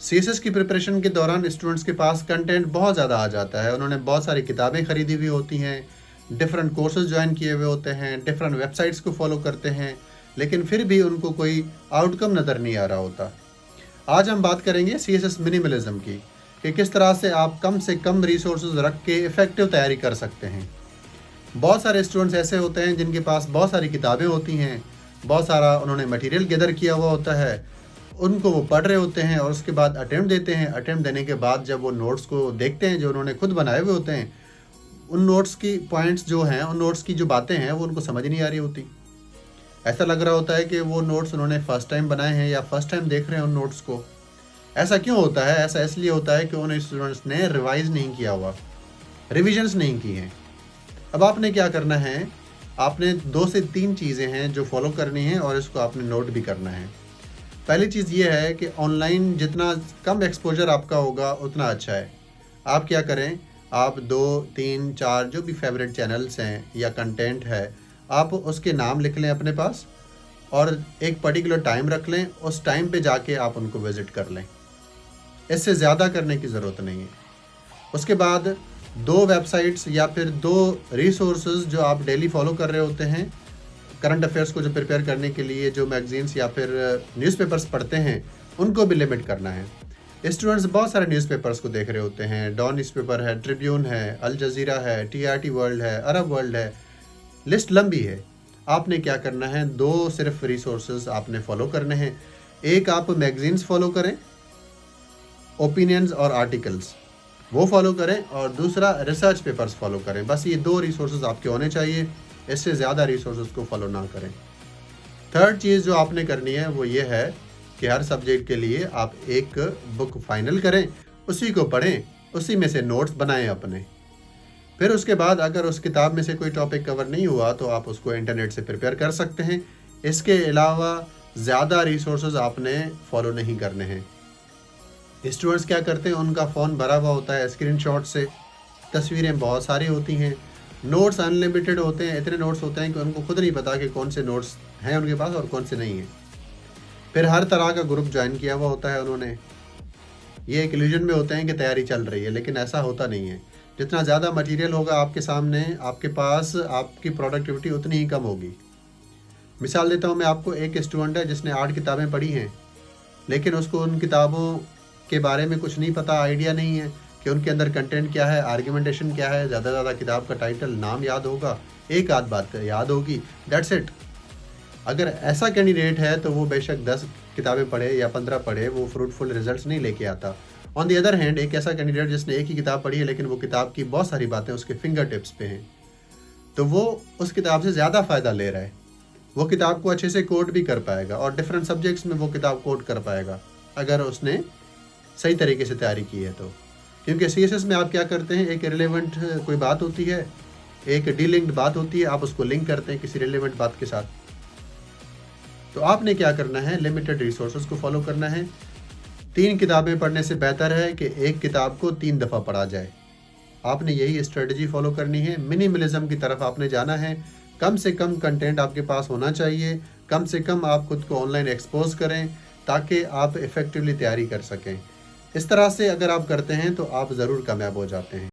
CSS की preparation के दौरान स्टूडेंट्स के पास कंटेंट बहुत ज़्यादा आ जाता है। उन्होंने बहुत सारी किताबें खरीदी हुई होती हैं, डिफरेंट कोर्सेज ज्वाइन किए हुए होते हैं, डिफरेंट वेबसाइट्स को फॉलो करते हैं, लेकिन फिर भी उनको कोई आउटकम नज़र नहीं आ रहा होता। आज हम बात करेंगे सीएसएस मिनिमलिज्म की, कि किस तरह से आप कम से कम रिसोर्सेज रख के इफ़ेक्टिव तैयारी कर सकते हैं। बहुत सारे स्टूडेंट्स ऐसे होते हैं जिनके पास बहुत सारी किताबें होती हैं, बहुत सारा उन्होंने मटेरियल गैदर किया हुआ होता है, उनको वो पढ़ रहे होते हैं और उसके बाद अटेम्प्ट देते हैं। अटेम्प्ट देने के बाद जब वो नोट्स को देखते हैं जो उन्होंने खुद बनाए हुए होते हैं, उन नोट्स की पॉइंट्स जो हैं, उन नोट्स की जो बातें हैं वो उनको समझ नहीं आ रही होती। ऐसा लग रहा होता है कि वो नोट्स उन्होंने फर्स्ट टाइम बनाए हैं या फर्स्ट टाइम देख रहे हैं उन नोट्स को। ऐसा क्यों होता है? ऐसा इसलिए होता है कि उन स्टूडेंट्स ने रिवाइज नहीं किया हुआ, रिविजन्स नहीं की हैं। अब आपने क्या करना है, आपने 2 से 3 चीज़ें हैं जो फॉलो करनी है और इसको आपने नोट भी करना है। पहली चीज़ ये है कि ऑनलाइन जितना कम एक्सपोजर आपका होगा उतना अच्छा है। आप क्या करें, आप 2, 3, 4 जो भी फेवरेट चैनल्स हैं या कंटेंट है, आप उसके नाम लिख लें अपने पास और एक पर्टिकुलर टाइम रख लें, उस टाइम पे जाके आप उनको विज़िट कर लें। इससे ज़्यादा करने की ज़रूरत नहीं है। उसके बाद 2 वेबसाइट्स या फिर 2 रिसोर्सेज जो आप डेली फॉलो कर रहे होते हैं, करंट अफेयर्स को जो प्रिपेयर करने के लिए जो मैगजीन्स या फिर न्यूज़पेपर्स पढ़ते हैं, उनको भी लिमिट करना है। स्टूडेंट्स बहुत सारे न्यूज़पेपर्स को देख रहे होते हैं, डॉन न्यूज़पेपर है, ट्रिब्यून है, अल जज़ीरा है, टीआरटी वर्ल्ड है, अरब वर्ल्ड है, लिस्ट लंबी है। आपने क्या करना है, 2 सिर्फ रिसोर्सेज आपने फॉलो करने हैं। एक आप मैगजीन्स फॉलो करें, ओपिनियंस और आर्टिकल्स वो फॉलो करें, और दूसरा रिसर्च पेपर्स फॉलो करें। बस ये 2 रिसोर्सेज आपके होने चाहिए, इससे ज़्यादा रिसोर्सेज को फॉलो ना करें। थर्ड चीज़ जो आपने करनी है वो ये है कि हर सब्जेक्ट के लिए आप एक बुक फाइनल करें, उसी को पढ़ें, उसी में से नोट्स बनाएं अपने। फिर उसके बाद अगर उस किताब में से कोई टॉपिक कवर नहीं हुआ तो आप उसको इंटरनेट से प्रिपेयर कर सकते हैं। इसके अलावा ज़्यादा रिसोर्सेज आपने फॉलो नहीं करने हैं। स्टूडेंट्स क्या करते हैं, उनका फ़ोन भरा हुआ होता है स्क्रीनशॉट से, तस्वीरें बहुत सारी होती हैं, नोट्स अनलिमिटेड होते हैं, इतने नोट्स होते हैं कि उनको खुद नहीं पता कि कौन से नोट्स हैं उनके पास और कौन से नहीं हैं। फिर हर तरह का ग्रुप ज्वाइन किया हुआ होता है उन्होंने। ये एक इल्यूजन में होते हैं कि तैयारी चल रही है, लेकिन ऐसा होता नहीं है। जितना ज़्यादा मटेरियल होगा आपके सामने, आपके पास, आपकी प्रोडक्टिविटी उतनी ही कम होगी। मिसाल देता हूँ मैं आपको, एक स्टूडेंट है जिसने 8 किताबें पढ़ी हैं, लेकिन उसको उन किताबों के बारे में कुछ नहीं पता, आइडिया नहीं है कि उनके अंदर कंटेंट क्या है, आर्ग्यूमेंटेशन क्या है। ज़्यादा ज़्यादा किताब का टाइटल, नाम याद होगा, एक आध बात याद होगी, दैट्स इट। अगर ऐसा कैंडिडेट है तो वो बेशक 10 किताबें पढ़े या 15 पढ़े, वो फ्रूटफुल रिजल्ट्स नहीं लेके आता। ऑन दी अदर हैंड, एक ऐसा कैंडिडेट जिसने एक ही किताब पढ़ी है लेकिन वो किताब की बहुत सारी बातें उसके फिंगर टिप्स पे हैं, तो वो उस किताब से ज़्यादा फ़ायदा ले रहा है। वो किताब को अच्छे से कोट भी कर पाएगा और डिफरेंट सब्जेक्ट्स में वो किताब कोट कर पाएगा अगर उसने सही तरीके से तैयारी की है तो। क्योंकि सीएसएस में आप क्या करते हैं, एक रिलेवेंट कोई बात होती है, एक डीलिंक्ड बात होती है, आप उसको लिंक करते हैं किसी रिलेवेंट बात के साथ। तो आपने क्या करना है, लिमिटेड रिसोर्सेज को फॉलो करना है। 3 किताबें पढ़ने से बेहतर है कि एक किताब को 3 दफ़ा पढ़ा जाए। आपने यही स्ट्रेटजी फॉलो करनी है। मिनिमलिज्म की तरफ आपने जाना है। कम से कम कंटेंट आपके पास होना चाहिए, कम से कम आप खुद को ऑनलाइन एक्सपोज करें ताकि आप इफ़ेक्टिवली तैयारी कर सकें। इस तरह से अगर आप करते हैं तो आप ज़रूर कामयाब हो जाते हैं।